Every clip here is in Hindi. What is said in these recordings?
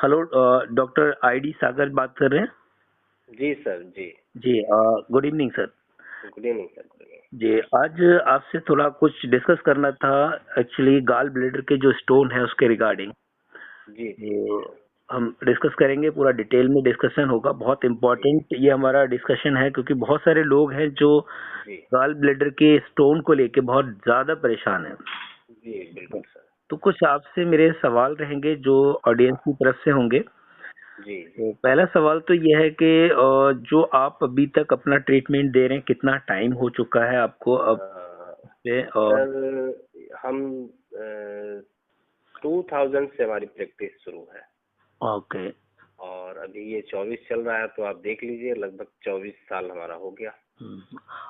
हेलो, डॉक्टर ID सागर बात कर रहे हैं। जी सर जी। जी, good evening sir. Good evening sir, good evening. जी, आज आपसे थोड़ा कुछ डिस्कस करना था। एक्चुअली गाल ब्लेडर के जो स्टोन है उसके रिगार्डिंग। जी जी जी तो सर। हम डिस्कस करेंगे, पूरा डिटेल में डिस्कशन होगा। बहुत जी इम्पोर्टेंट ये हमारा डिस्कशन है क्योंकि बहुत सारे लोग हैं जो जी गाल ब्लेडर के स्टोन को लेके बहुत ज्यादा परेशान हैं। जी बिल्कुल सर। तो कुछ आपसे मेरे सवाल रहेंगे जो ऑडियंस की तरफ से होंगे। जी जी। तो पहला सवाल तो ये है कि जो आप अभी तक अपना ट्रीटमेंट दे रहे हैं, कितना टाइम हो चुका है आपको अब पे? और सर हम 2000 से हमारी प्रैक्टिस शुरू है ओके। और अभी ये 24 चल रहा है, तो आप देख लीजिए लगभग 24 साल हमारा हो गया।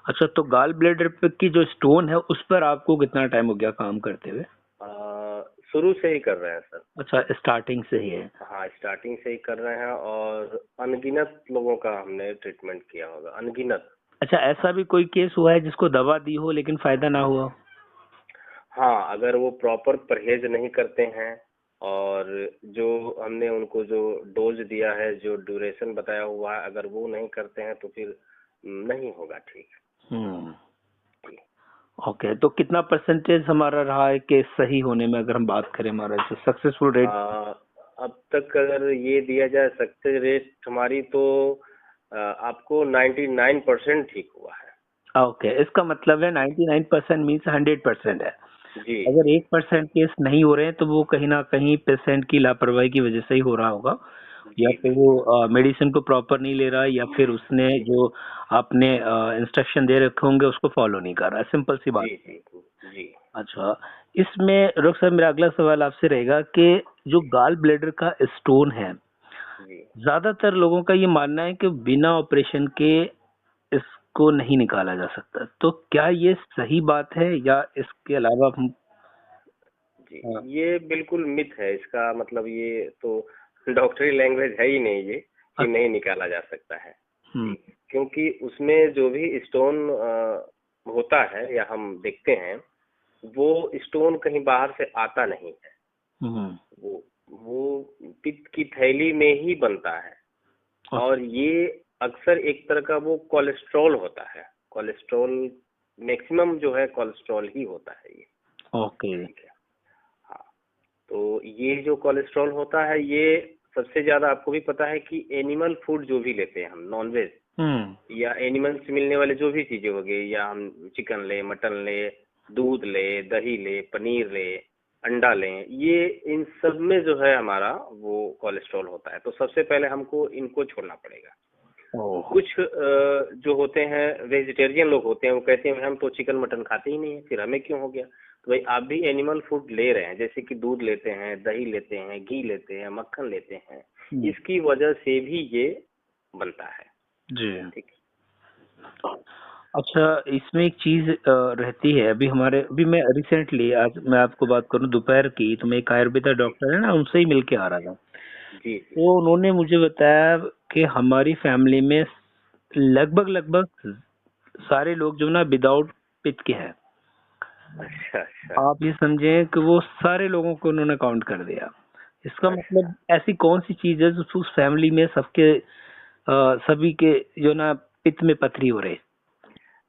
अच्छा, तो गाल ब्लेडर पे की जो स्टोन है उस पर आपको कितना टाइम हो गया काम करते हुए? शुरू से ही कर रहे हैं सर। अच्छा, स्टार्टिंग से ही है। हाँ, स्टार्टिंग से ही कर रहे हैं और अनगिनत लोगों का हमने ट्रीटमेंट किया होगा, अनगिनत। अच्छा, ऐसा भी कोई केस हुआ है जिसको दवा दी हो लेकिन फायदा ना हुआ हो? हाँ, अगर वो प्रॉपर परहेज नहीं करते हैं और जो हमने उनको जो डोज दिया है, जो ड्यूरेशन बताया हुआ है, अगर वो नहीं करते हैं तो फिर नहीं होगा ठीक। हम्म। जी। ओके, तो कितना परसेंटेज हमारा रहा है केस सही होने में, अगर हम बात करें हमारा जो सक्सेसफुल रेट? आ, अब तक अगर ये दिया जाए सक्सेस रेट हमारी, तो आपको 99% ठीक हुआ है। ओके, इसका मतलब है 99% मीन्स 100% है। जी अगर जी 1% केस नहीं हो रहे हैं तो वो कहीं ना कहीं पेशेंट की लापरवाही की वजह से ही हो रहा होगा, या जी फिर बिल्कुल। वो मेडिसिन को प्रॉपर नहीं ले रहा है, या फिर उसने जी जो आपने इंस्ट्रक्शन दे रखे होंगे उसको फॉलो नहीं कर रहा है। सिंपल सी बात। जी जी जी अच्छा, इसमें डॉक्टर साहब मेरा अगला सवाल आपसे रहेगा कि जो जी गाल ब्लेडर का स्टोन है, जी। ज्यादातर लोगों का ये मानना है कि बिना ऑपरेशन के इसको नहीं निकाला जा सकता। तो क्या ये सही बात है या इसके अलावा हम? जी, हाँ। ये बिल्कुल मिथ है। इसका मतलब ये तो डॉक्टरी लैंग्वेज है ही नहीं ये, कि नहीं निकाला जा सकता है। हम्म। जी, क्योंकि उसमें जो भी स्टोन होता है या हम देखते हैं, वो स्टोन कहीं बाहर से आता नहीं है। हम्म। वो पित्त की थैली में ही बनता है ओके। और ये अक्सर एक तरह का वो कोलेस्ट्रॉल होता है। कोलेस्ट्रॉल मैक्सिमम जो है कोलेस्ट्रॉल ही होता है ये। ओके। ठीक है। हाँ, तो ये जो कोलेस्ट्रॉल होता है, ये सबसे ज्यादा आपको भी पता है कि एनिमल फूड जो भी लेते हैं हम, नॉनवेज हम्म। या एनिमल से मिलने वाले जो भी चीजें हो गई, या हम चिकन ले, मटन ले, दूध ले, दही ले, पनीर ले, अंडा लें, ये इन सब में जो है हमारा वो कोलेस्ट्रॉल होता है। तो सबसे पहले हमको इनको छोड़ना पड़ेगा। ओह। कुछ जो होते हैं वेजिटेरियन लोग होते हैं, वो कहते हैं हम तो चिकन मटन खाते ही नहीं है, फिर हमें क्यों हो गया? तो भाई आप भी एनिमल फूड ले रहे हैं, जैसे कि दूध लेते हैं, दही लेते हैं, घी लेते हैं, मक्खन लेते हैं, इसकी वजह से भी ये बनता है। जी। ठीक है। अच्छा, इसमें एक चीज रहती है। अभी मैं रिसेंटली, आज मैं आपको बात करूं दोपहर की, तो मैं एक आयुर्वेदा जी डॉक्टर है ना, उनसे ही मिल के आ रहा था। जी जी। तो उन्होंने मुझे बताया कि हमारी फैमिली में लगभग लगभग सारे लोग जो ना विदाउट पित्त के हैं। अच्छा अच्छा आप ये समझें कि वो सारे लोगों को उन्होंने काउंट कर दिया। इसका अच्छा। मतलब ऐसी कौन सी चीज है जो उस फैमिली में सबके सभी के जो ना पित्त में पथरी हो रहे?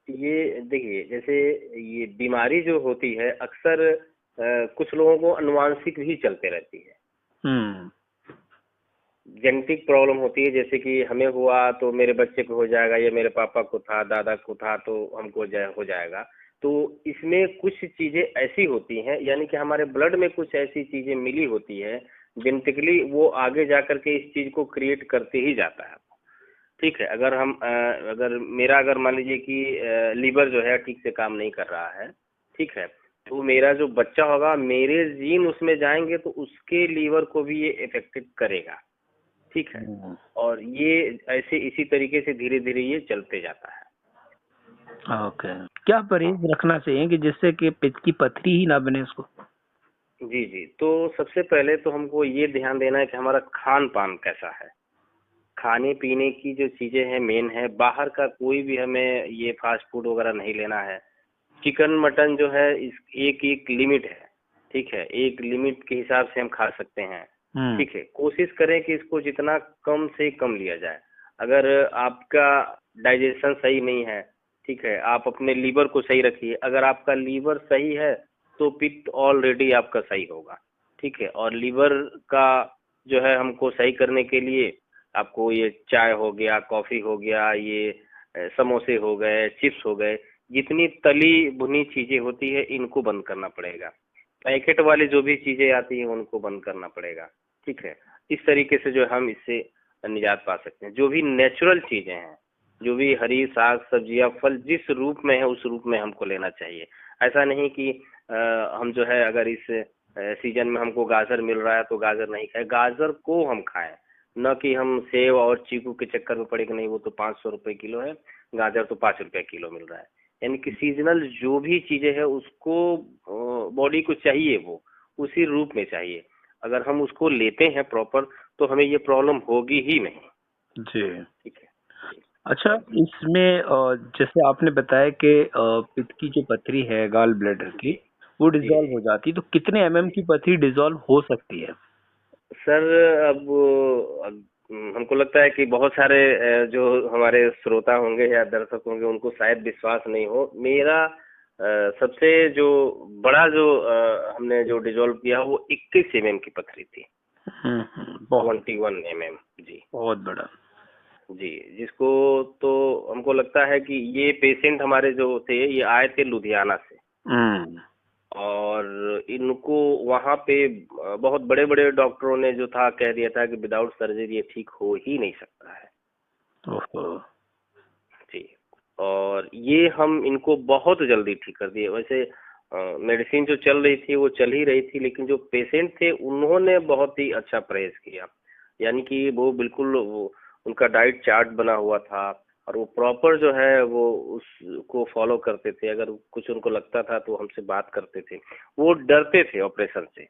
ये देखिए, जैसे ये बीमारी जो होती है अक्सर कुछ लोगों को अनुवांशिक भी चलते रहती है। हम्म। जेनेटिक प्रॉब्लम होती है, जैसे कि हमें हुआ तो मेरे बच्चे को हो जाएगा, या मेरे पापा को था, दादा को था, तो हमको हो जाएगा। तो इसमें कुछ चीजें ऐसी होती हैं, यानी कि हमारे ब्लड में कुछ ऐसी चीजें मिली होती है, जेनेटिकली वो आगे जा करके इस चीज को क्रिएट करते ही जाता है। ठीक है। अगर हम अगर मान लीजिए कि लीवर जो है ठीक से काम नहीं कर रहा है, ठीक है, तो मेरा जो बच्चा होगा, मेरे जीन उसमें जाएंगे तो उसके लीवर को भी ये इफेक्टेड करेगा। ठीक है। हम्म। और ये ऐसे इसी तरीके से धीरे धीरे ये चलते जाता है। ओके। क्या हाँ। परहेज रखना चाहिए कि जिससे कि पित्त की पथरी ही ना बने उसको? जी जी। तो सबसे पहले तो हमको ये ध्यान देना है कि हमारा खान पान कैसा है। खाने पीने की जो चीजें हैं मेन है, बाहर का कोई भी हमें ये फास्ट फूड वगैरह नहीं लेना है। चिकन मटन जो है, इस एक एक लिमिट है। ठीक है, एक लिमिट के हिसाब से हम खा सकते हैं। ठीक है, कोशिश करें कि इसको जितना कम से कम लिया जाए। अगर आपका डाइजेशन सही नहीं है, ठीक है, आप अपने लीवर को सही रखिए। अगर आपका लीवर सही है तो पित्त ऑलरेडी आपका सही होगा, ठीक है। और लीवर का जो है हमको सही करने के लिए आपको ये चाय हो गया, कॉफी हो गया, ये समोसे हो गए, चिप्स हो गए, जितनी तली भुनी चीजें होती है इनको बंद करना पड़ेगा। पैकेट वाली जो भी चीजें आती हैं उनको बंद करना पड़ेगा, ठीक है। इस तरीके से जो हम इससे निजात पा सकते हैं। जो भी नेचुरल चीजें हैं, जो भी हरी साग सब्जियां फल जिस रूप में है उस रूप में हमको लेना चाहिए। ऐसा नहीं कि हम जो है अगर इस सीजन में हमको गाजर मिल रहा है तो गाजर नहीं खाए, गाजर को हम खाएं, न कि हम सेव और चीकू के चक्कर में पड़े कि नहीं वो तो 500 रुपए किलो है, गाजर तो 5 रुपए किलो मिल रहा है। यानी कि सीजनल जो भी चीजें हैं उसको बॉडी को चाहिए, वो उसी रूप में चाहिए। अगर हम उसको लेते हैं प्रॉपर तो हमें ये प्रॉब्लम होगी ही नहीं। जी। ठीक है। अच्छा, इसमें जैसे आपने बताया कि पित्त की जो पथरी है गॉल ब्लैडर की, जी वो जी डिसॉल्व जी हो जाती है, तो कितने एमएम की पथरी डिसॉल्व हो सकती है? सर, अब हमको लगता है कि बहुत सारे जो हमारे श्रोता होंगे या दर्शक होंगे उनको शायद विश्वास नहीं हो। मेरा सबसे जो बड़ा जो हमने जो डिसॉल्व किया वो 21 mm की पथरी थी। बहुत 21 mm। जी बहुत बड़ा। जी, जिसको तो हमको लगता है कि ये पेशेंट हमारे जो थे ये आए थे लुधियाना से, हम्म। और इनको वहाँ पे बहुत बड़े बड़े डॉक्टरों ने जो था कह दिया था कि विदाउट सर्जरी ये ठीक हो ही नहीं सकता है। ओहो। जी, और ये हम इनको बहुत जल्दी ठीक कर दिए। वैसे मेडिसिन जो चल रही थी वो चल ही रही थी, लेकिन जो पेशेंट थे उन्होंने बहुत ही अच्छा परहेज किया। यानी कि वो बिल्कुल उनका डाइट चार्ट बना हुआ था और वो प्रॉपर जो है वो उसको फॉलो करते थे। अगर कुछ उनको लगता था तो हमसे बात करते थे। वो डरते थे ऑपरेशन से,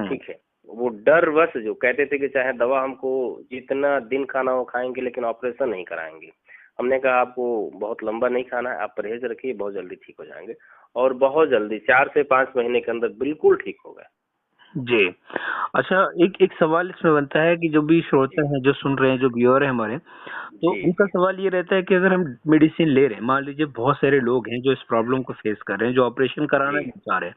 ठीक है। वो डर बस जो कहते थे कि चाहे दवा हमको जितना दिन खाना हो खाएंगे लेकिन ऑपरेशन नहीं कराएंगे। हमने कहा आपको बहुत लंबा नहीं खाना है, आप परहेज रखिए, बहुत जल्दी ठीक हो जाएंगे। और बहुत जल्दी 4 से 5 महीने के अंदर बिल्कुल ठीक हो गए। जी। अच्छा, एक एक सवाल इसमें बनता है कि जो भी जी श्रोता हैं, जो सुन रहे हैं, जो व्यूअर हैं हमारे, तो जी उनका जी सवाल ये रहता है कि अगर हम मेडिसिन ले रहे हैं, मान लीजिए बहुत सारे लोग हैं जो इस प्रॉब्लम को फेस कर रहे हैं, जो ऑपरेशन कराना जी नहीं चाह रहे हैं,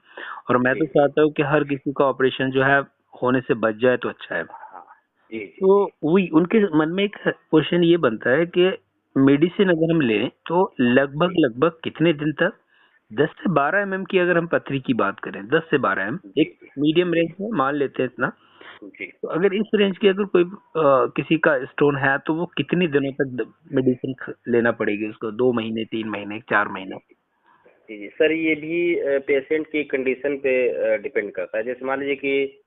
और मैं जी तो जी। चाहता हूँ कि हर किसी का ऑपरेशन जो है होने से बच जाए तो अच्छा है। हाँ जी जी तो जी वही उनके मन में एक क्वेश्चन ये बनता है कि मेडिसिन अगर हम लें तो लगभग जी लगभग कितने दिन तक 10 से 12 एमएम की, अगर हम पथरी की बात करें, 10 से 12 एम जी एक मीडियम जी रेंज में मान लेते हैं इतना। जी। तो अगर इस रेंज की अगर कोई किसी का स्टोन है तो वो कितनी दिनों तक मेडिसिन लेना पड़ेगी उसको? 2 महीने, 3 महीने, 4 महीने? जी जी सर, ये भी पेशेंट की कंडीशन पे डिपेंड करता है। जैसे मान लीजिए कि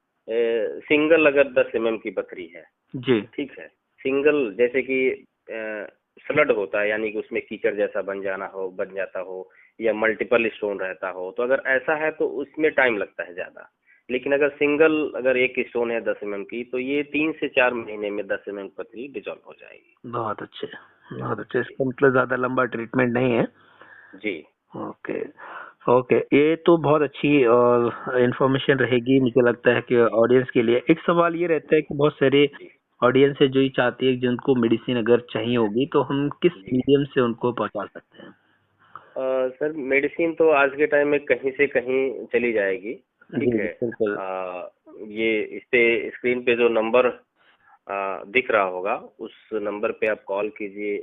सिंगल अगर 10 mm की पथरी है, जी। ठीक है। सिंगल जैसे कि फ्लड होता है, यानी कि उसमें कीचड़ जैसा बन जाता हो, या मल्टीपल स्टोन रहता हो, तो अगर ऐसा है तो उसमें टाइम लगता है ज़्यादा। लेकिन अगर एक स्टोन है 10 mm की, तो ये 3 से 4 महीने में 10 mm पथरी डिजॉल्व हो जाएगी। बहुत अच्छे, बहुत अच्छे। जी इसका मतलब ज्यादा लंबा ट्रीटमेंट नहीं है। जी ओके। ओके, ये तो बहुत अच्छी इंफॉर्मेशन रहेगी मुझे लगता है कि ऑडियंस के लिए। एक सवाल ये रहता है कि बहुत सारे जी ऑडियंस है जो ये चाहती है कि जिनको मेडिसिन अगर चाहिए होगी तो हम किस जी। मीडियम से उनको पहुंचा सकते हैं? सर, मेडिसिन तो आज के टाइम में कहीं से कहीं चली जाएगी, जी ठीक जी है। बिल्कुल। ये इस पे स्क्रीन पे जो नंबर दिख रहा होगा उस नंबर पे आप कॉल कीजिए,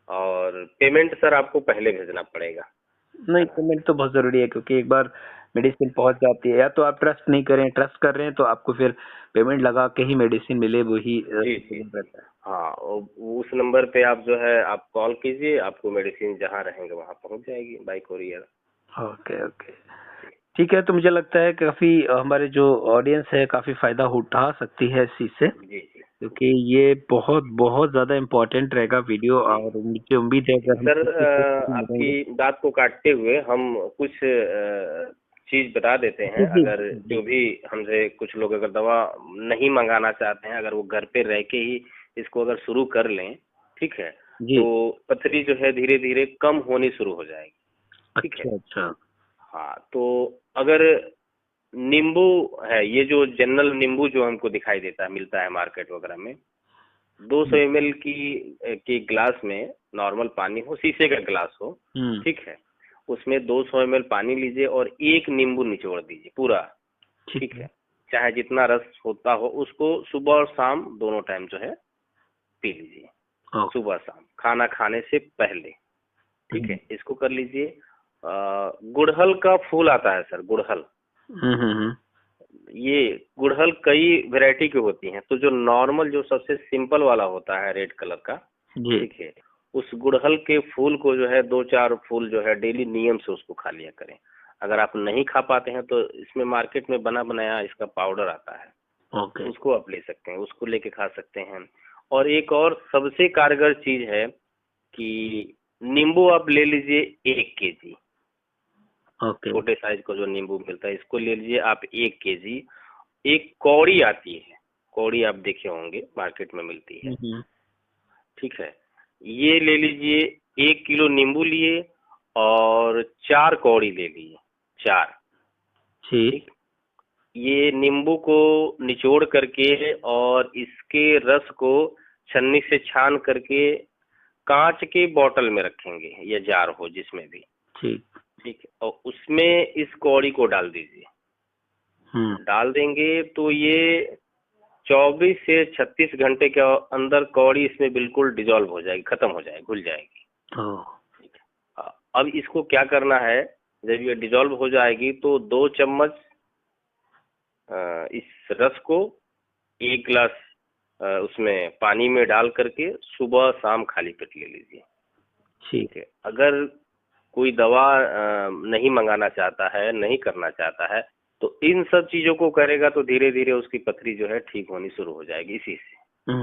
और पेमेंट सर आपको पहले भेजना पड़ेगा, नहीं, है ना। पेमेंट तो बहुत जरूरी है क्योंकि एक बार मेडिसिन पहुंच जाती है, या तो आप ट्रस्ट नहीं करें, ट्रस्ट कर रहे हैं तो आपको फिर पेमेंट लगा के ही मेडिसिन मिले, वही जी जी सुकून जी। रहता है। हाँ, उस नंबर पे आप जो है आप कॉल कीजिए, आपको मेडिसिन जहाँ रहेंगे वहाँ पहुँच जाएगी बाई कोरियर। Okay okay. जी ठीक है, तो मुझे लगता है काफी हमारे जो ऑडियंस है काफी फायदा उठा सकती है इस चीज से, जी जी क्योंकि ये बहुत बहुत ज्यादा इम्पोर्टेंट रहेगा वीडियो, जी और मुझे उम्मीद है जी। अगर हम सर, किसी से मिलेंगे। आपकी बात को काटते हुए हम कुछ चीज बता देते जी हैं। जी अगर जी जो भी हमसे कुछ लोग अगर दवा नहीं मंगाना चाहते हैं, अगर वो घर पे रह के ही इसको अगर शुरू कर लें, ठीक है, जी। तो पथरी जो है धीरे धीरे कम होनी शुरू हो जाएगी, ठीक है। अच्छा अच्छा। हाँ, तो अगर नींबू है, ये जो जनरल नींबू जो हमको दिखाई देता है, मिलता है मार्केट वगैरह में, 200 ml की ग्लास में नॉर्मल पानी हो, शीशे का ग्लास हो, ठीक है, उसमें 200 ml पानी लीजिए और एक नींबू निचोड़ दीजिए पूरा, ठीक है, चाहे जितना रस होता हो, उसको सुबह और शाम दोनों टाइम जो है पी लीजिए, सुबह शाम खाना खाने से पहले, ठीक है, इसको कर लीजिए। गुड़हल का फूल आता है सर, गुड़हल, ये गुड़हल कई वैरायटी की होती हैं, तो जो नॉर्मल जो सबसे सिंपल वाला होता है रेड कलर का, ठीक है, उस गुड़हल के फूल को जो है 2-4 फूल जो है डेली नियम से उसको खा लिया करें। अगर आप नहीं खा पाते हैं तो इसमें मार्केट में बना बनाया इसका पाउडर आता है, उसको आप ले सकते हैं, उसको लेके खा सकते हैं। और एक और सबसे कारगर चीज है कि नींबू आप ले लीजिए 1 kg, छोटे साइज का जो नींबू मिलता है इसको ले लीजिए आप 1 kg। एक कौड़ी आती है, कौड़ी आप देखे होंगे मार्केट में मिलती है, ठीक है, ये ले लीजिए। 1 किलो नींबू लिए और 4 कौड़ी ले लिए, 4, ठीक। ये नींबू को निचोड़ करके और इसके रस को छन्नी से छान करके कांच के बोतल में रखेंगे या जार हो जिसमें भी, ठीक है, और उसमें इस कौड़ी को डाल दीजिए। डाल देंगे तो ये 24 से 36 घंटे के अंदर कौड़ी इसमें बिल्कुल डिजोल्व हो जाएगी, खत्म हो जाएगी, घुल जाएगी। ठीक है, अब इसको क्या करना है, जब ये डिजोल्व हो जाएगी तो 2 चम्मच इस रस को 1 गिलास उसमें पानी में डाल करके सुबह शाम खाली पेट ले लीजिए, ठीक है। अगर कोई दवा नहीं मंगाना चाहता है, नहीं करना चाहता है, तो इन सब चीजों को करेगा तो धीरे धीरे उसकी पथरी जो है ठीक होनी शुरू हो जाएगी इसी से।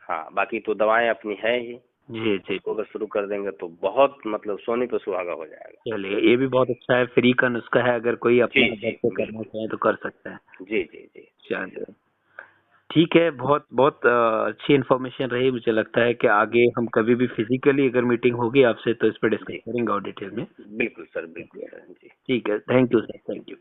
हाँ, बाकी तो दवाएं अपनी है ही, जी जी, अगर शुरू कर देंगे तो बहुत मतलब सोने पे सुहागा हो जाएगा। चलिए, ये भी बहुत अच्छा है, फ्री का नुस्खा है, अगर कोई अपने घर पे करना चाहे तो कर सकता है। जी जी जी, चलिए ठीक है, बहुत बहुत अच्छी इन्फॉर्मेशन रही। मुझे लगता है कि आगे हम कभी भी फिजिकली अगर मीटिंग होगी आपसे तो इस पर डिस्कस करेंगे और डिटेल में। बिल्कुल सर, बिल्कुल सर, जी ठीक है, thank you sir, thank you.